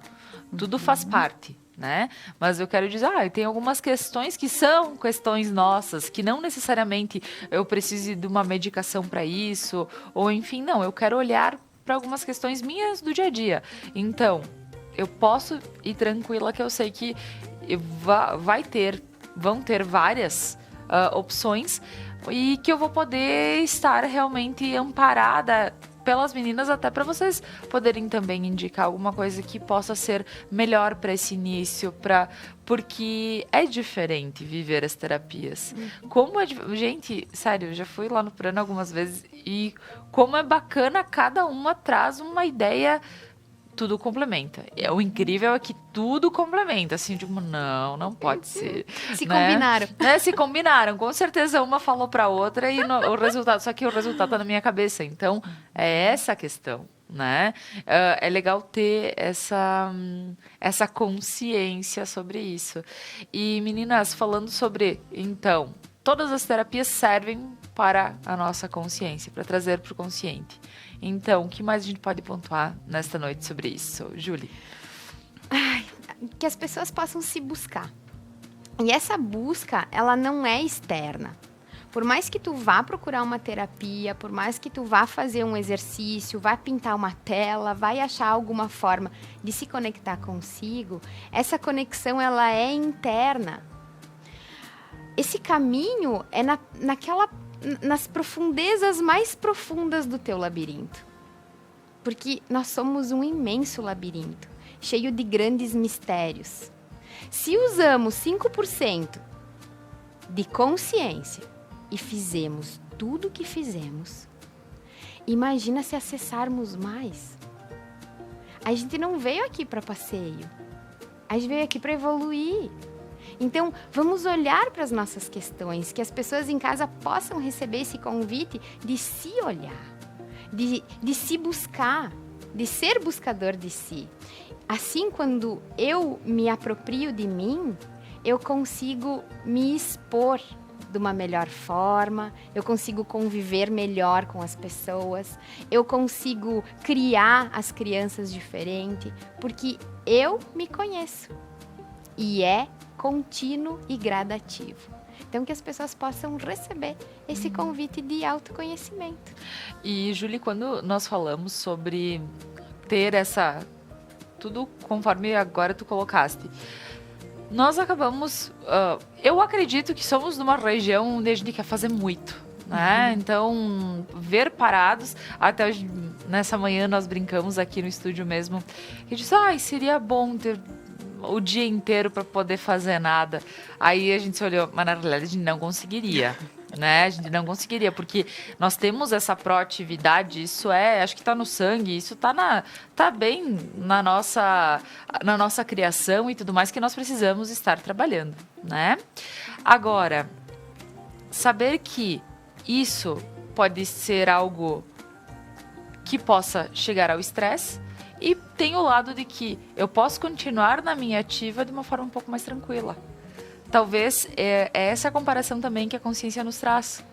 tudo faz parte, né? Mas eu quero dizer, tem algumas questões que são questões nossas, que não necessariamente eu preciso de uma medicação para isso, ou enfim, não, eu quero olhar para algumas questões minhas do dia a dia. Então, eu posso ir tranquila que eu sei que vão ter várias opções e que eu vou poder estar realmente amparada pelas meninas, até para vocês poderem também indicar alguma coisa que possa ser melhor para esse início, porque é diferente viver as terapias. Como gente, sério, eu já fui lá no Prana algumas vezes e como é bacana, cada uma traz uma ideia, tudo complementa. O incrível é que tudo complementa, assim, tipo, não pode ser. Se combinaram. Se combinaram, com certeza uma falou pra outra e o resultado, só que o resultado tá na minha cabeça, então é essa a questão, né? É legal ter essa consciência sobre isso. E meninas, falando sobre, então, todas as terapias servem para a nossa consciência, para trazer para o consciente. Então, o que mais a gente pode pontuar nesta noite sobre isso, Julie? Que as pessoas possam se buscar. E essa busca, ela não é externa. Por mais que tu vá procurar uma terapia, por mais que tu vá fazer um exercício, vá pintar uma tela, vai achar alguma forma de se conectar consigo, essa conexão, ela é interna. Esse caminho é nas profundezas mais profundas do teu labirinto. Porque nós somos um imenso labirinto, cheio de grandes mistérios. Se usamos 5% de consciência e fizemos tudo o que fizemos, imagina se acessarmos mais. A gente não veio aqui para passeio, a gente veio aqui para evoluir. Então, vamos olhar para as nossas questões, que as pessoas em casa possam receber esse convite de se olhar, de se buscar, de ser buscador de si. Assim, quando eu me aproprio de mim, eu consigo me expor de uma melhor forma, eu consigo conviver melhor com as pessoas, eu consigo criar as crianças diferentes, porque eu me conheço. E é contínuo e gradativo. Então, que as pessoas possam receber esse convite de autoconhecimento. E, Julie, quando nós falamos sobre ter tudo conforme agora tu colocaste, nós acabamos... eu acredito que somos numa região onde a gente quer fazer muito, né? Então, ver parados... Até hoje, nessa manhã nós brincamos aqui no estúdio mesmo, que disse, seria bom ter o dia inteiro para poder fazer nada. Aí a gente se olhou, mas na realidade a gente não conseguiria, né? A gente não conseguiria, porque nós temos essa proatividade, isso acho que tá no sangue, isso tá bem na nossa criação e tudo mais, que nós precisamos estar trabalhando, né? Agora, saber que isso pode ser algo que possa chegar ao estresse, e tem o lado de que eu posso continuar na minha ativa de uma forma um pouco mais tranquila. Talvez é essa a comparação também que a consciência nos traz.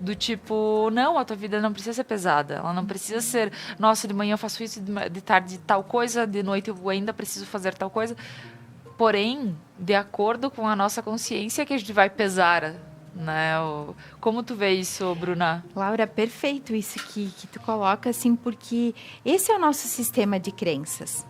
Do tipo, não, a tua vida não precisa ser pesada. Ela não precisa ser, nossa, de manhã eu faço isso, de tarde tal coisa, de noite eu ainda preciso fazer tal coisa. Porém, de acordo com a nossa consciência que a gente vai pesar, né? Como tu vê isso, Bruna? Laura, perfeito isso que tu coloca, assim, porque esse é o nosso sistema de crenças.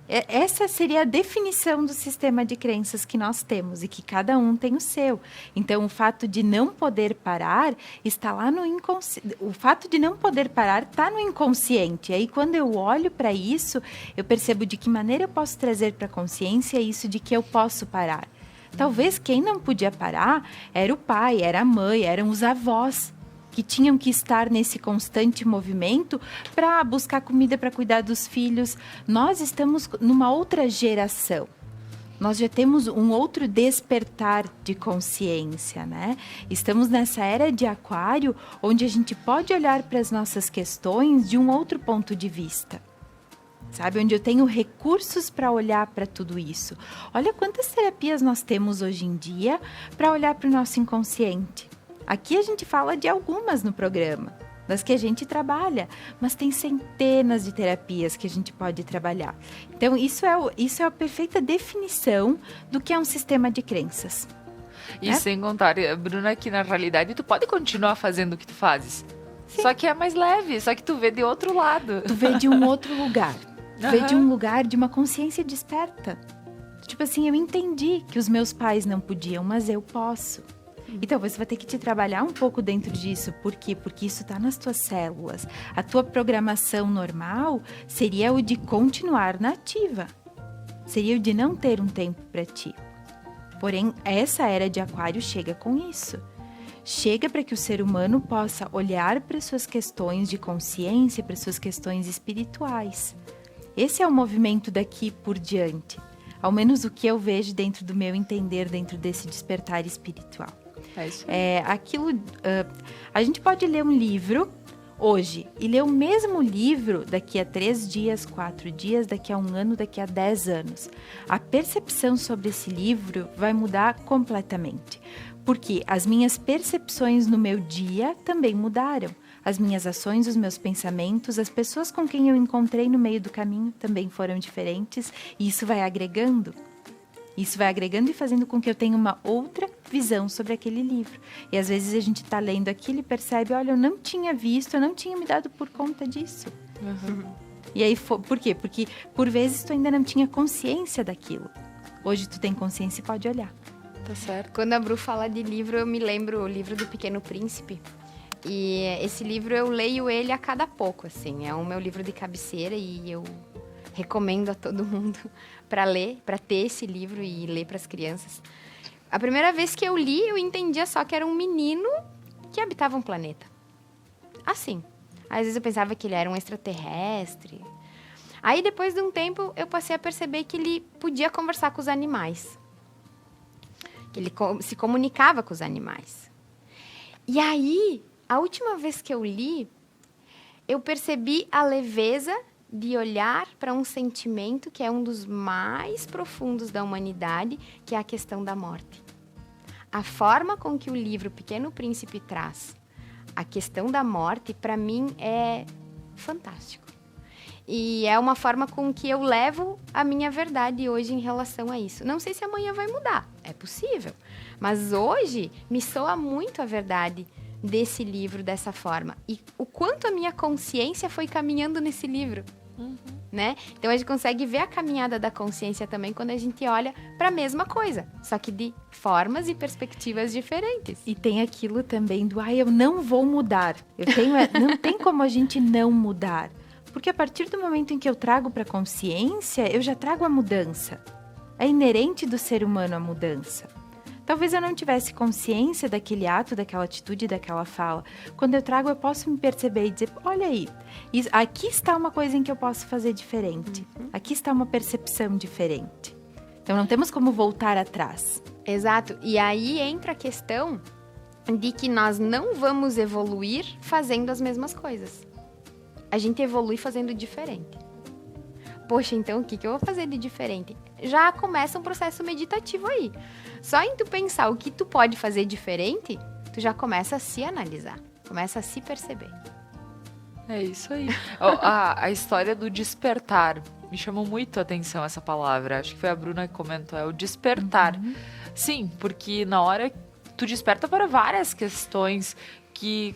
Essa seria a definição do sistema de crenças que nós temos e que cada um tem o seu. Então, o fato de não poder parar está lá no inconsciente. O fato de não poder parar está no inconsciente. E aí, quando eu olho para isso, eu percebo de que maneira eu posso trazer para a consciência isso de que eu posso parar. Talvez quem não podia parar era o pai, era a mãe, eram os avós, que tinham que estar nesse constante movimento para buscar comida, para cuidar dos filhos. Nós estamos numa outra geração. Nós já temos um outro despertar de consciência, né? Estamos nessa era de Aquário, onde a gente pode olhar para as nossas questões de um outro ponto de vista. Sabe, onde eu tenho recursos para olhar para tudo isso. Olha quantas terapias nós temos hoje em dia para olhar para o nosso inconsciente. Aqui a gente fala de algumas no programa, das que a gente trabalha, mas tem centenas de terapias que a gente pode trabalhar. Então, isso é a perfeita definição do que é um sistema de crenças. E sem contar, Bruna, que na realidade tu pode continuar fazendo o que tu fazes. Sim. Só que é mais leve, só que tu vê de outro lado. Tu vê de um outro lugar. Tu vê de um lugar de uma consciência desperta. Tipo assim, eu entendi que os meus pais não podiam, mas eu posso. Então, você vai ter que te trabalhar um pouco dentro disso. Por quê? Porque isso está nas tuas células. A tua programação normal seria o de continuar na ativa. Seria o de não ter um tempo para ti. Porém, essa era de Aquário chega com isso. Chega para que o ser humano possa olhar para suas questões de consciência, para suas questões espirituais. Esse é o movimento daqui por diante. Ao menos o que eu vejo dentro do meu entender, dentro desse despertar espiritual. É isso. A gente pode ler um livro hoje e ler o mesmo livro daqui a 3 dias, 4 dias, daqui a 1 ano, daqui a 10 anos. A percepção sobre esse livro vai mudar completamente. Porque as minhas percepções no meu dia também mudaram. As minhas ações, os meus pensamentos, as pessoas com quem eu encontrei no meio do caminho também foram diferentes. E isso vai agregando. Isso vai agregando e fazendo com que eu tenha uma outra visão sobre aquele livro. E às vezes a gente está lendo aquilo e percebe, olha, eu não tinha visto, eu não tinha me dado por conta disso. E aí, por quê? Porque por vezes tu ainda não tinha consciência daquilo. Hoje tu tem consciência e pode olhar. Tá certo. Quando a Bru fala de livro, eu me lembro o livro do Pequeno Príncipe. E esse livro eu leio ele a cada pouco, assim. É o meu livro de cabeceira e eu recomendo a todo mundo para ler, para ter esse livro e ler para as crianças. A primeira vez que eu li, eu entendia só que era um menino que habitava um planeta. Assim. Às vezes eu pensava que ele era um extraterrestre. Aí, depois de um tempo, eu passei a perceber que ele podia conversar com os animais. Que ele se comunicava com os animais. E aí, a última vez que eu li, eu percebi a leveza de olhar para um sentimento que é um dos mais profundos da humanidade, que é a questão da morte. A forma com que o livro Pequeno Príncipe traz a questão da morte, para mim, é fantástico. E é uma forma com que eu levo a minha verdade hoje em relação a isso. Não sei se amanhã vai mudar, é possível. Mas hoje me soa muito a verdade desse livro dessa forma. E o quanto a minha consciência foi caminhando nesse livro. Né? Então a gente consegue ver a caminhada da consciência também quando a gente olha para a mesma coisa, só que de formas e perspectivas diferentes. E tem aquilo também do, eu não vou mudar. Não tem como a gente não mudar. Porque a partir do momento em que eu trago para a consciência, eu já trago a mudança. É inerente do ser humano a mudança. Talvez eu não tivesse consciência daquele ato, daquela atitude, daquela fala. Quando eu trago, eu posso me perceber e dizer, olha aí, aqui está uma coisa em que eu posso fazer diferente. Aqui está uma percepção diferente. Então, não temos como voltar atrás. Exato. E aí entra a questão de que nós não vamos evoluir fazendo as mesmas coisas. A gente evolui fazendo diferente. Poxa, então o que eu vou fazer de diferente? Já começa um processo meditativo aí. Só em tu pensar o que tu pode fazer diferente, tu já começa a se analisar, começa a se perceber. É isso aí. A história do despertar, me chamou muito a atenção essa palavra. Acho que foi a Bruna que comentou, é o despertar. Sim, porque na hora tu desperta para várias questões que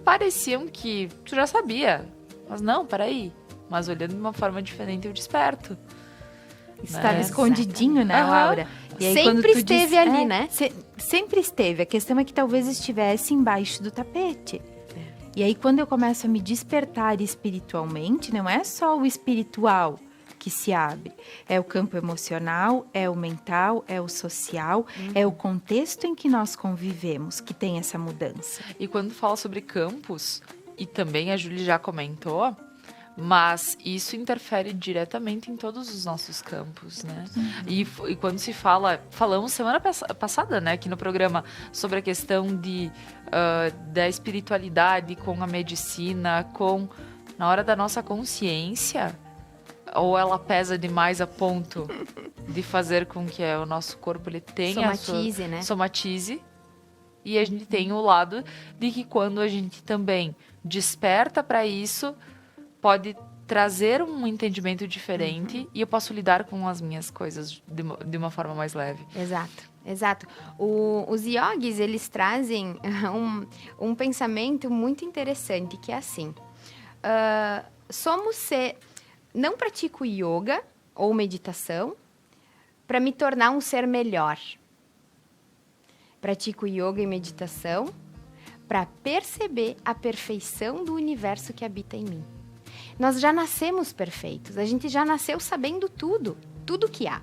pareciam que tu já sabia. Mas não, peraí. mas olhando de uma forma diferente eu desperto. Estava escondidinho, né, Laura? E aí, sempre esteve ali, né? Sempre esteve. A questão é que talvez estivesse embaixo do tapete. E aí, quando eu começo a me despertar espiritualmente, não é só o espiritual que se abre. É o campo emocional, é o mental, é o social, é o contexto em que nós convivemos que tem essa mudança. E quando fala sobre campos, e também a Júlia já comentou, mas isso interfere diretamente em todos os nossos campos, né? E quando se falamos semana passada, né, aqui no programa, sobre a questão da espiritualidade com a medicina, na hora da nossa consciência, ou ela pesa demais a ponto de fazer com que o nosso corpo ele tenha somatize, e a gente tem o lado de que quando a gente também desperta para isso, pode trazer um entendimento diferente e eu posso lidar com as minhas coisas de uma forma mais leve. Exato. Os yogis, eles trazem um pensamento muito interessante, que é assim, não pratico yoga ou meditação para me tornar um ser melhor. Pratico yoga e meditação para perceber a perfeição do universo que habita em mim. Nós já nascemos perfeitos, a gente já nasceu sabendo tudo que há.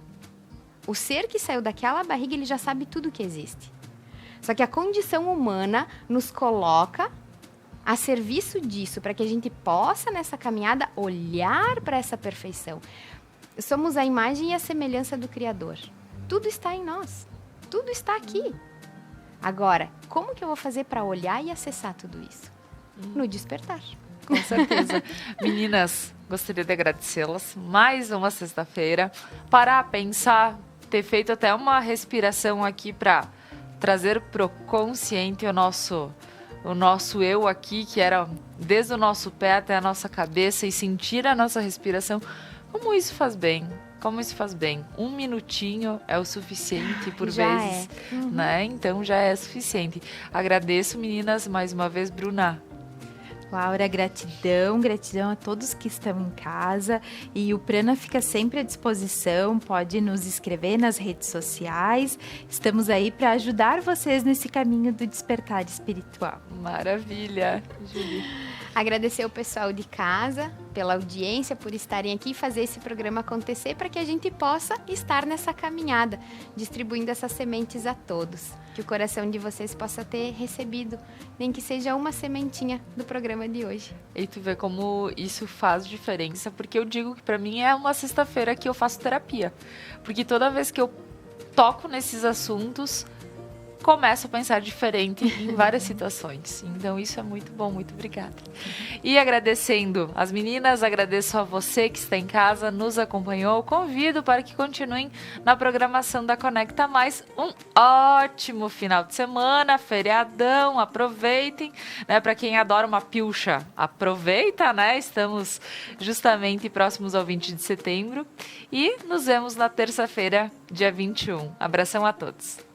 O ser que saiu daquela barriga, ele já sabe tudo que existe. Só que a condição humana nos coloca a serviço disso, para que a gente possa, nessa caminhada, olhar para essa perfeição. Somos a imagem e a semelhança do Criador. Tudo está em nós. Tudo está aqui. Agora, como que eu vou fazer para olhar e acessar tudo isso? No despertar. Com certeza. Meninas, gostaria de agradecê-las. Mais uma sexta-feira. Parar, pensar, ter feito até uma respiração aqui para trazer pro consciente o nosso eu aqui, que era desde o nosso pé até a nossa cabeça, e sentir a nossa respiração. Como isso faz bem. Um minutinho é o suficiente por vezes, né? Então já é suficiente. Agradeço, meninas, mais uma vez. Bruna. Laura, gratidão a todos que estão em casa, e o Prana fica sempre à disposição, pode nos escrever nas redes sociais, estamos aí para ajudar vocês nesse caminho do despertar espiritual. Maravilha, Júlia. Agradecer o pessoal de casa pela audiência, por estarem aqui e fazer esse programa acontecer, para que a gente possa estar nessa caminhada, distribuindo essas sementes a todos. Que o coração de vocês possa ter recebido, nem que seja uma sementinha do programa de hoje. E tu vê como isso faz diferença, porque eu digo que para mim é uma sexta-feira que eu faço terapia. Porque toda vez que eu toco nesses assuntos, começo a pensar diferente em várias situações. Então isso é muito bom, muito obrigada. E agradecendo as meninas, agradeço a você que está em casa, nos acompanhou, convido para que continuem na programação da Conecta Mais. Um ótimo final de semana, feriadão, aproveitem, né? Para quem adora uma pilcha, aproveita, né? Estamos justamente próximos ao 20 de setembro e nos vemos na terça-feira, dia 21. Abração a todos.